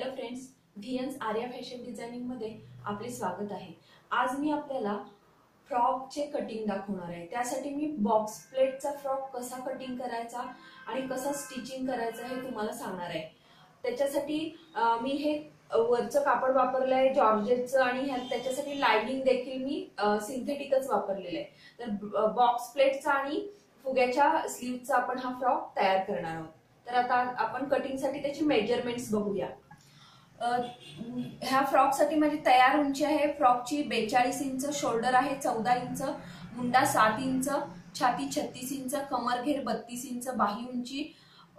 Hello friends, VNS Arya fashion designing मध्ये आपले स्वागत आहे। आज मी आपल्याला फ्रॉकचे कटिंग दाखवणार आहे। त्यासाठी मी बॉक्स प्लेटचा फ्रॉक कसा कटिंग करायचा आणि कसा स्टिचिंग करायचा हे तुम्हाला सांगणार आहे। त्याच्यासाठी मी हे वरचं कापड वापरलं आहे जॉर्जेटचं आणि त्याच्यासाठी लाइनिंग देखील मी सिंथेटिकच वापरलेलं आहे। तर बॉक्स प्लेटचा आणि फुग्याच्या स्लीव्हचा आपण हा फ्रॉक तयार करणार आहोत। तर आता आपण कटिंगसाठी त्याची मेजरमेंट्स बघूया। ह्या फ्रॉक साठी माझी तयार उंची आहे फ्रॉकची 42 इंच, शोल्डर आहे 14 इंच, मुंडा 7 इंच, छाती 36 इंच, कमर घेर 32 इंच, बाही उंची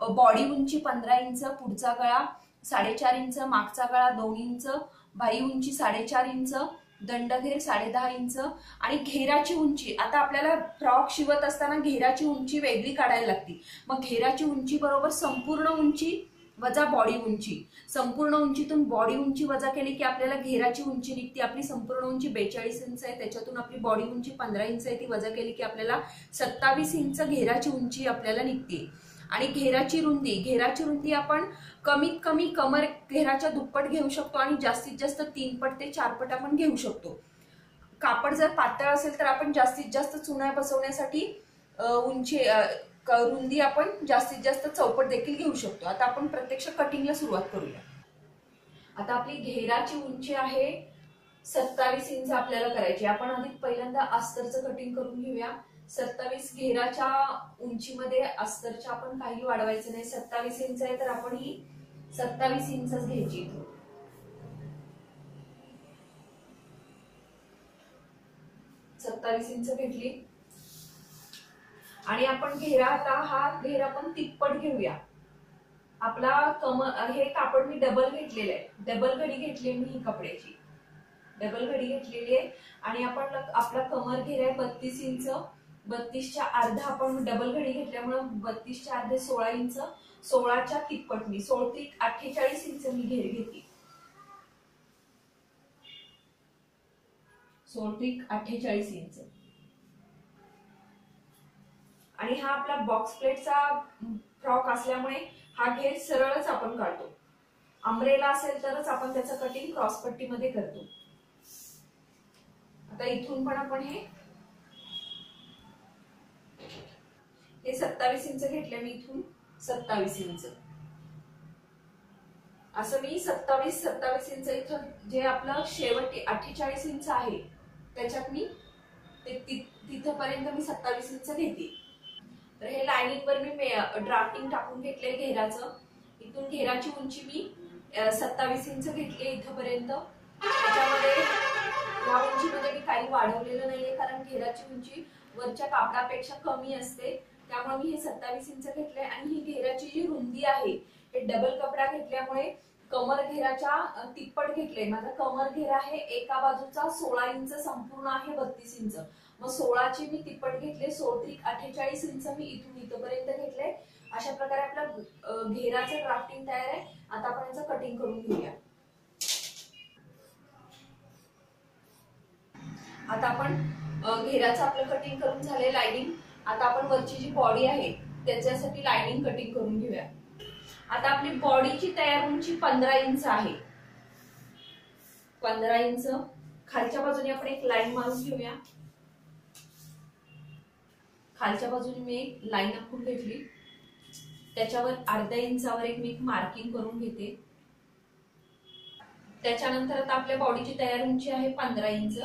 बॉडी उंची 15 इंच, पुढचा गळा 4.5 इंच, मागचा गळा 2 इंच, बाही उंची 4.5 इंच, दंडघेर 10.5 इंच आणि घेराची उंची। आता आपल्याला फ्रॉक शिवत असताना घेराची उंची वेगळी काढायला लागते। मग घेराची उंची बरोबर संपूर्ण उंची वजा बॉडी उंची। संपूर्ण उंचीतून बॉडी उंची वजा केली की आपल्याला घेराची उंची निघते। आपली संपूर्ण उंची 42 इंच आहे, त्याच्यातून आपली बॉडी उंची 15 इंच आहे, ती वजा केली की आपल्याला 27 इंच घेराची उंची आपल्याला निघते। आणि घेराची रुंदी आपण कमीत कमी कमर घेराच्या दुप्पट घेऊ शकतो आणि जास्तीत जास्त 3 पट ते 4 पट आपण घेऊ शकतो। कापड जर पातळ असेल तर आपण जास्तीत जास्त चुना बसवण्यासाठी रुंदी आपण जास्तीत जास्त चौपट देखील घेऊ शकतो। आता आपण प्रत्यक्ष कटिंगला सुरुवात करूया। आता आपली घेराची उंची आहे 27 इंच आपल्याला करायची। आपण आधी पहिल्यांदा अस्तरचं कटिंग करून घेऊया। 27 घेराच्या उंचीमध्ये अस्तरच्या आपण काही वाढवायचं नाही। 27 इंच आहे तर आपण ही 27 इंचच घ्यायची। 27 इंच घेतली आणि आपण हा घेर आपण तिप्पट घेऊया। आपला हे कापड मी डबल घेतलेलं आहे, डबल घडी घेतली मी ही कपड्याची, डबल घडी घेतलेली आहे आणि आपण आपला कमर घेर आहे 32 इंच, 32च्या अर्धा आपण डबल घडी घेतल्यामुळे 32च्या अर्धे 16 इंच, 16च्या तिप्पट मी 16 त्रिक 48 इंच मी घेर घेतली। 16 त्रिक 48 इंच आणि हा आपला बॉक्स प्लेटचा फ्रॉक असल्यामुळे हा घेर सरळच आपण काढतो। अंब्रेला असेल तरच आपण त्याचं कटिंग क्रॉस पट्टीमध्ये करतो। आता इथून पण आपण हे 27 इंच घेतले मी, इथून 27 इंच असं मी 27 इंच इथं जे आपलं शेवटी 48 इंच आहे त्याच्यात मी तिथपर्यंत मी 27 इंच घेते। तर हे लाइनिंग वर मी ड्राफ्टिंग टाकून घेतले घेराचं। इथून घेराची उंची मी 27 इंच घेतली इथपर्यंत। त्याच्यामध्ये या उंचीमध्ये मी काही वाढवलेलं नाहीये कारण घेराची उंची वरच्या कापडापेक्षा कमी असते, त्यामुळे मी हे 27 इंच घेतले। आणि ही घेराची जी रुंदी आहे हे डबल कपडा घेतल्यामुळे कमर घेराच्या तिप्पट घेतले। माझा कमर घेर आहे एका बाजूचा 16 इंच संपूर्ण आहे 32 इंच, मग 16ची मी तिप्पट घेतले। 16 त्रिक 48 इंच मी इथून इथपर्यंत घेतले। अशा प्रकारे आपला घेराचं ड्राफ्टिंग तयार आहे। आता आपण याचं कटिंग करून घेऊया। आता आपण घेराचं आपलं कटिंग करून झाले लाइनिंग। आता आपण वरची जी बॉडी आहे त्याच्यासाठी लाइनिंग कटिंग करून घेऊया। आता आपली बॉडीची तयार उंची 15 इंच आहे, 15 इंच। खालच्या बाजूने आपण एक लाईन मारून घेऊया। खालच्या बाजूने मी एक लाईन आखून घेतली, त्याच्यावर अर्ध्या इंचावर एक मी मार्किंग करून घेते। त्याच्यानंतर आता आपल्या बॉडीची तयार उंची आहे 15 इंच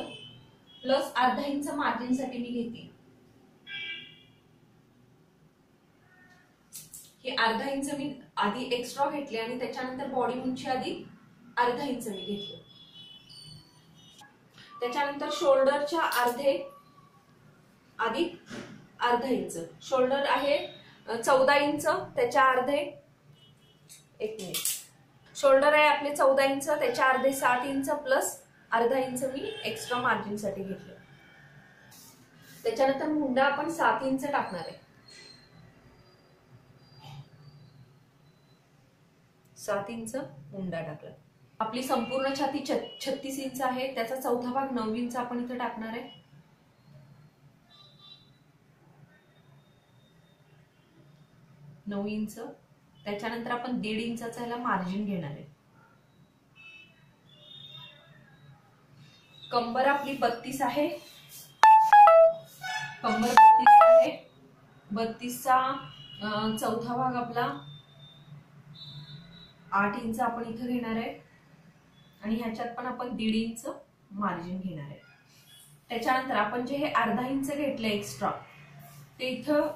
प्लस अर्धा इंच मार्जिन साठी मी घेते। हे अर्धा इंच मी आधी एक्स्ट्रा घेतले आणि त्याच्यानंतर बॉडी उंची आधी अर्धा इंच मी घेतली। त्याच्यानंतर शोल्डरच्या अर्धे अधिक अर्धा इंच, शोल्डर आहे 14 इंच त्याच्या अर्धे, एक मिनिट, शोल्डर आहे आपले 14 इंच त्याच्या अर्धे 7 इंच प्लस अर्धा इंच मी एक्स्ट्रा मार्जिन साठी घेतलं। त्याच्यानंतर मुंडा आपण 7 इंच टाकणार आहे, 7 इंच मुंडा टाकला। आपली संपूर्ण छाती 36 इंच आहे, त्याचा चौथा भाग 9 इंच आपण इथे टाकणार आहे। 9 इंच, त्याच्यानंतर आपण 1.5 इंचाचा याला मार्जिन घेणार आहे। कंबर आपली 32 आहे, कंबर 32 आहे. 32चा चौथा भाग आपला 8 इंच आपण इथं घेणार आहे आणि ह्याच्यात पण आपण 1.5 इंच मार्जिन घेणार आहे. त्याच्यानंतर आपण जे हे अर्धा इंच घेतलं एक्स्ट्रा ते इथं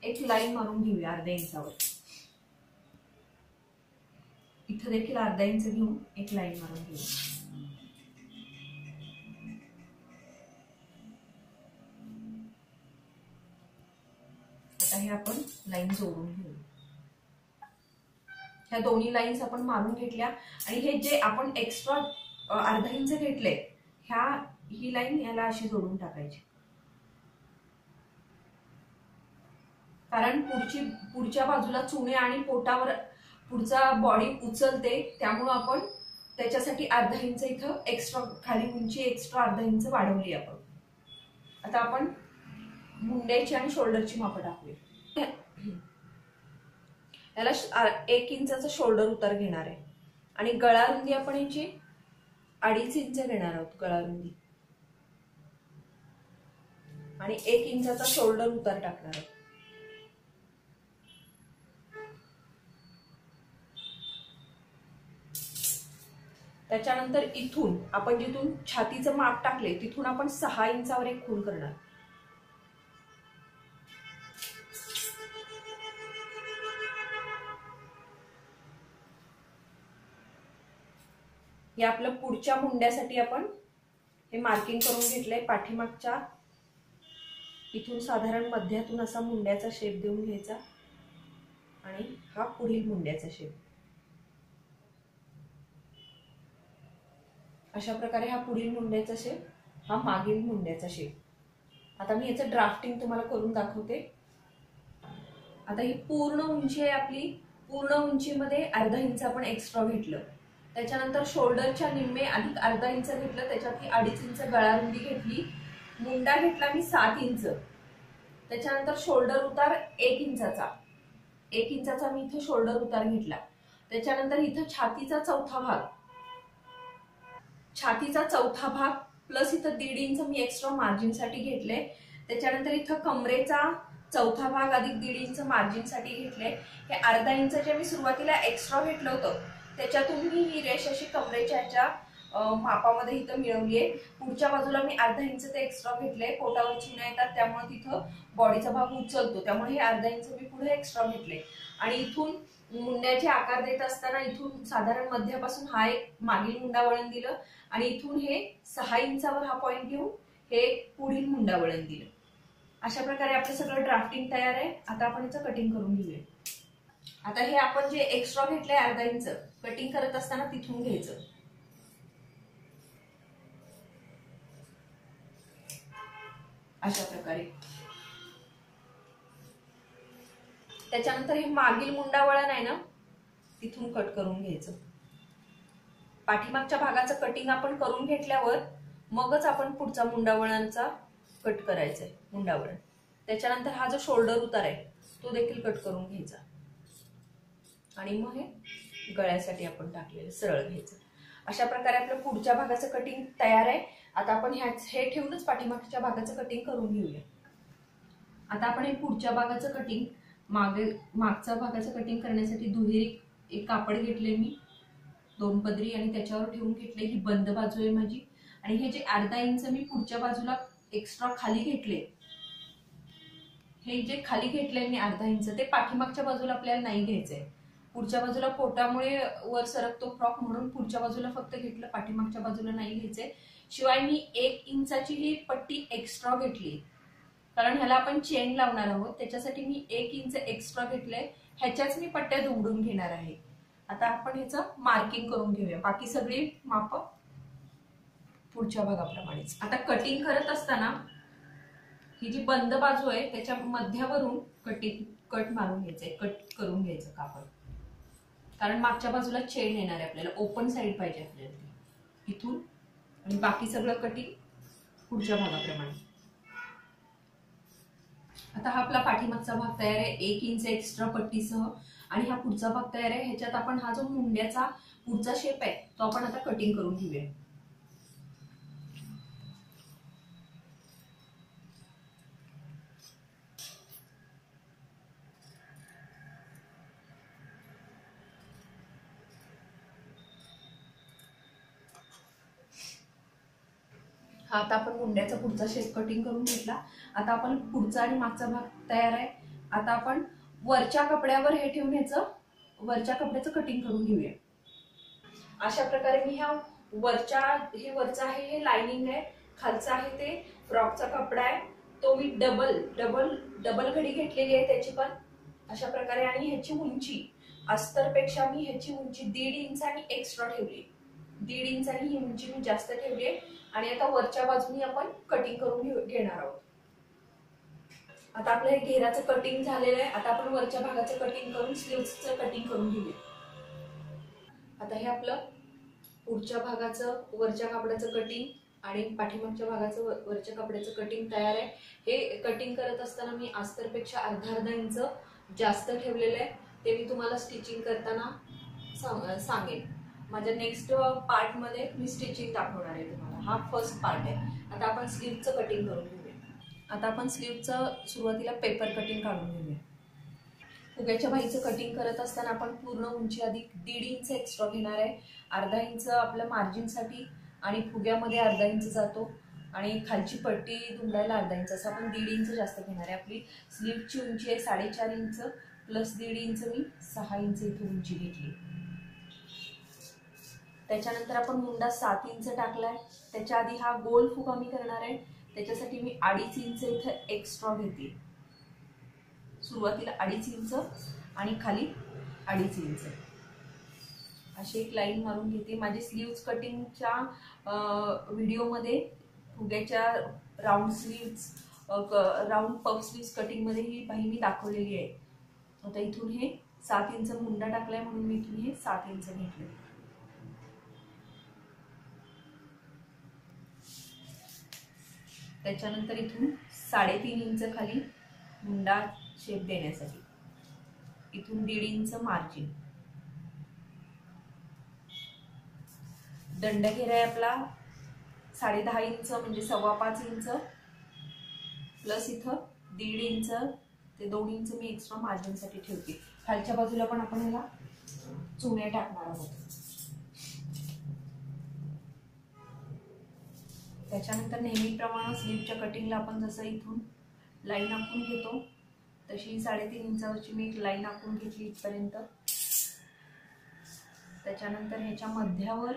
एक लाईन मारून घेऊया अर्ध्या इंचावर. इथं देखील अर्धा इंच घेऊन एक लाईन मारून घेऊया. आता हे आपण लाईन जोडून घेऊ. ह्या दोन्ही लाईन्स आपण मारून घेतल्या आणि हे जे आपण एक्स्ट्रा अर्धा इंच घेतले ही लाईन याला अशी जोडून टाकायची. कारण पुढच्या बाजूला चुणे आणि पोटावर पुढचा बॉडी उचलते, त्यामुळे आपण त्याच्यासाठी अर्धा इंच इथं एक्स्ट्रा खाली उंची एक्स्ट्रा अर्धा इंच वाढवली आपण. आता आपण मुंड्याची आणि शोल्डरची मापं टाकूया. याला 1 इंचाचा शोल्डर उतार घेणार आहे आणि गळा रुंदी आपण याची 2.5 इंच घेणार आहोत गळा रुंदी आणि 1 इंचाचा शोल्डर उतार टाकणार आहोत. त्याच्यानंतर इथून आपण जिथून छातीचं माप टाकले तिथून आपण 6 इंचावर एक खूण करणार. हे आपलं पुढच्या मुंड्यासाठी आपण हे मार्किंग करून घेतलंय. पाठीमागच्या इथून साधारण मध्यातून असा मुंड्याचा शेप देऊन घ्यायचा आणि हा पुढील मुंड्याचा शेप. अशा प्रकारे हा पुढील मुंड्याचा शेप, हा मागील मुंड्याचा शेप. आता मी याचं ड्राफ्टिंग तुम्हाला करून दाखवते. आता ही पूर्ण उंची आहे आपली. पूर्ण उंचीमध्ये अर्धा इंच आपण एक्स्ट्रा घेतलं. त्याच्यानंतर शोल्डरच्या निम्मे अधिक अर्धा इंच घेतलं, त्याच्यात 2.5 इंच गळा रुंदी घेतली. मुंडा घेतला मी 7 इंच. त्याच्यानंतर शोल्डर उतार 1 इंचाचा मी इथे शोल्डर उतार घेतला. त्याच्यानंतर इथं छातीचा चौथा भाग प्लस इथं 1.5 इंच मी एक्स्ट्रा मार्जिन साठी घेतले. त्याच्यानंतर इथं कमरेचा चौथा भाग अधिक 1.5 इंच मार्जिन साठी घेतले. हे अर्धा इंच जे मी सुरुवातीला एक्स्ट्रा घेतलं होतं त्याच्यातून मी ही रेष अशी कमरेच्या ह्याच्या मापामध्ये इथं मिळवली आहे. पुढच्या बाजूला मी अर्धा इंच ते एक्स्ट्रा घेतले. पोटावर चुण्या येतात त्यामुळे तिथं बॉडीचा भाग उचलतो, त्यामुळे हे अर्धा इंच मी पुढे एक्स्ट्रा घेतले. आणि इथून मुंड्याचे आकार देत असताना इथून साधारण मध्यापासून हा एक मागील मुंडा वळण दिलं आणि इथून हे 6 इंचावर हा पॉइंट घेऊन हे पुढील मुंडा वळण दिलं. अशा प्रकारे आपलं सगळं ड्राफ्टिंग तयार आहे. आता आपण याचं कटिंग करून घेऊया. आता हे आपण जे एक्स्ट्रा घेतलंय अर्धा इंच कटिंग करत असताना तिथून घ्यायचं. अशा प्रकारे. त्याच्यानंतर हे मागील मुंडा वळण आहे ना तिथून कट करून घ्यायचं. पाठीमागच्या भागाचं कटिंग आपण करून घेतल्यावर मगच आपण पुढचा मुंडा वळणचा कट करायचा आहे मुंडा वळण. त्याच्यानंतर हा जो शोल्डर उतार आहे तो देखील कट करून घ्यायचा आणि मग हे गळ्यासाठी आपण टाकलेलं सरळ घ्यायचं. अशा प्रकारे आपलं पुढच्या भागाचं कटिंग तयार आहे. आता आपण हे ठेवूनच पाठीमागच्या भागाचं कटिंग करून घेऊया. आता आपण हे पुढच्या भागाचं कटिंग मागच्या भागाचं कटिंग करण्यासाठी दुहेरी एक कापड घेतले मी 2 पदरी आणि त्याच्यावर ठेवून घेतले. ही बंद बाजू आहे माझी आणि हे जे अर्धा इंच मी पुढच्या बाजूला एक्स्ट्रा खाली घेतले, हे जे खाली घेतले मी अर्धा इंच ते पाठीमागच्या बाजूला आपल्याला नाही घ्यायचंय. पुढच्या बाजूला पोटामुळे वर सरकतो फ्रॉक म्हणून पुढच्या बाजूला फक्त घेतलं, पाठीमागच्या बाजूला नाही घ्यायचंय. शिवाय मी 1 इंचाची ही पट्टी एक्स्ट्रा घेतली कारण ह्याला आपण चेन लावणार आहोत. त्याच्यासाठी मी 1 इंच एक्स्ट्रा घेतलंय. ह्याच्याच मी पट्ट्या दुमडून घेणार आहे. आता आपण ह्याचं मार्किंग करून घेऊया. बाकी सगळी माप पुढच्या भागाप्रमाणेच. आता कटिंग करत असताना ही जी बंद बाजू आहे त्याच्या मध्यावरून कट मारून घ्यायचंय, कट करून घ्यायचं कापड. कारण मागच्या बाजूला चेन येणार आहे आपल्याला, ओपन साईड पाहिजे आपल्याला इथून. आणि बाकी सगळं कटिंग पुढच्या भागाप्रमाणे. आता हा आपला पाठीमागचा भाग तयार आहे 1 इंच एक्स्ट्रा पट्टीसह आणि हा पुढचा भाग तयार आहे. ह्याच्यात आपण हा जो मुंड्याचा पुढचा शेप आहे तो आपण आता कटिंग करून घेऊया. हा आता आपण मुंड्याचा पुढचा शेप कटिंग करून घेतला। आता आपण पुढचा आणि मागचा भाग तयार आहे। आता आपण वरच्या कपड्यावर हे ठेवून ह्याचं वरच्या कपड्याचं कटिंग करून घेऊया। अशा प्रकारे मी ह्या वरचा आहे हे लाइनिंग आहे, खालचा आहे ते फ्रॉकचा कपडा आहे, तो मी डबल घडी घेतलेली आहे त्याची पण अशा प्रकारे। आणि ह्याची उंची अस्तरपेक्षा मी ह्याची उंची 1.5 इंच आणि एक्स्ट्रा ठेवली, 1.5 इंच आणि ही उंची मी जास्त ठेवली आहे। आणि आता वरच्या बाजूनी आपण कटिंग करून घेणार आहोत। आता आपलं हे घेराचं कटिंग झालेलं आहे। आता आपण वरच्या भागाचं कटिंग करून स्लीव्हचं कटिंग करून घेऊया। आता हे आपलं पुढच्या भागाचं वरच्या कापडाचं कटिंग आणि पाठीमागच्या भागाचं वरच्या कपड्याचं कटिंग तयार आहे। हे कटिंग करत असताना मी अस्तरपेक्षा अर्धा इंच जास्त ठेवलेलं आहे, ते मी तुम्हाला स्टिचिंग करताना सांगेन। माझ्या नेक्स्ट पार्ट मध्ये मी स्टिचिंग दाखवणार आहे तुम्हाला। हा फर्स्ट पार्ट आहे। आता आपण स्लीव्हचं कटिंग करून घेऊया। आता आपण स्लीव्हचं सुरुवातीला पेपर कटिंग काढून घेऊया। फुग्याच्या बाहीचं कटिंग करत असताना आपण पूर्ण उंची अधिक 1.5 इंच एक्स्ट्रा घेणार आहे। अर्धा इंच आपल्या मार्जिनसाठी आणि फुग्यामध्ये अर्धा इंच जातो आणि खालची पट्टी दुमडायला अर्धा इंच, असं आपण 1.5 इंच जास्त घेणार आहे। आपली स्लीव्हची उंची आहे 4.5 इंच प्लस 1.5 इंच, मी 6 इंच इथे उंची घेतली। त्याच्यानंतर आपण मुंडा 7 इंच टाकलाय, त्याच्या आधी हा गोल फुगा मी करणार आहे, त्याच्यासाठी मी 2.5 इंच इथे एक्स्ट्रा घेते। सुरुवातीला 2.5 इंच आणि खाली 2.5 इंच अशी एक लाईन मारून घेते। माझी स्लीव्स कटिंगच्या व्हिडिओमध्ये फुग्याच्या round sleeves round puff sleeves cutting मध्ये ही बाही मी दाखवलेली आहे। आता इथून हे 7 इंच मुंडा टाकलाय म्हणून मी इथून हे 7 इंच घेतले। त्याच्यानंतर इथून 3.5 इंच खाली मुंडा शेप देण्यासाठी, इथून 1.5 इंच मार्जिन। दंडघेर आहे आपला 10.5 इंच म्हणजे 5.25 इंच प्लस इथं 1.5 इंच ते 2 इंच मी एक्स्ट्रा मार्जिनसाठी ठेवते। खालच्या बाजूला पण आपण ह्याला चुन्या टाकणार आहोत। त्याच्यानंतर नेहमीप्रमाणे स्लीव्हच्या कटिंगला आपण जसं इथून लाईन आखून घेतो तशी 3.5 इंचावरची मी एक लाईन आखून घेतली इथपर्यंत। त्याच्यानंतर ह्याच्या मध्यावर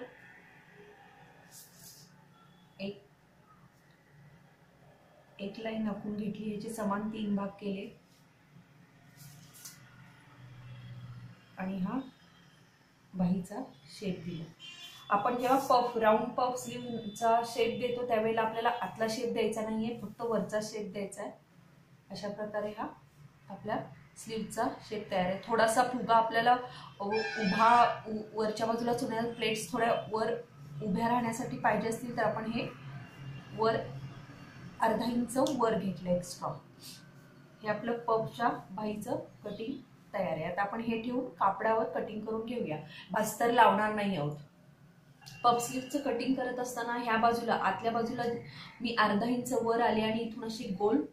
एक लाईन आखून घेतली, ह्याचे समान 3 भाग केले आणि हा बाहीचा शेप दिला। आपण जेव्हा राऊंड पफ स्लीव्हचा शेप देतो त्यावेळेला आपल्याला आतला शेप द्यायचा नाहीये, फक्त वरचा शेप द्यायचा आहे। अशा प्रकारे हा आपल्या स्लीव्हचा शेप तयार आहे। थोडासा फुगा आपल्याला वरच्या बाजूला चुन्या प्लेट्स थोड्या वर उभ्या राहण्यासाठी पाहिजे असतील तर आपण हे वर अर्धा इंच वर घेतलं एक्स्ट्रा। हे आपलं पफच्या बाहीचं कटिंग तयार आहे। आता आपण हे ठेवून कापडावर कटिंग करून घेऊया, अस्तर लावणार नाही आहोत। पफ स्लीव्हचं कटिंग करत असताना ह्या बाजूला आतल्या बाजूला मी अर्धा इंच वर आले आणि इथून अशी गोल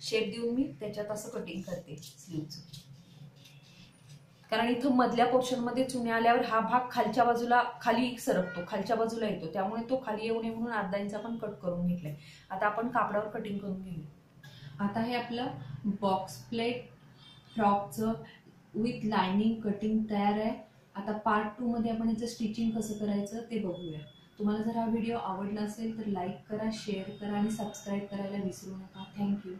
शेप देऊन मी त्याच्यात असं कटिंग करते स्लीव्हचं, कारण इथं मधल्या पोर्शन मध्ये चुन्या आल्यावर हा भाग खालच्या बाजूला खाली सरकतो, खालच्या बाजूला येतो, त्यामुळे तो खाली येऊ नये म्हणून अर्धा इंच आपण कट करून घेतलाय। आता आपण कापडावर कटिंग करून घेऊया। आता हे आपलं बॉक्स प्लेट फ्रॉकचं विथ लाइनिंग कटिंग तयार आहे। आता पार्ट 2 मध्ये आपण याचं स्टिचिंग कसं करायचं ते बघूया। तुम्हाला जर हा व्हिडिओ आवडला असेल तर लाईक करा, शेअर करा आणि सबस्क्राईब करायला विसरू नका। थँक्यू।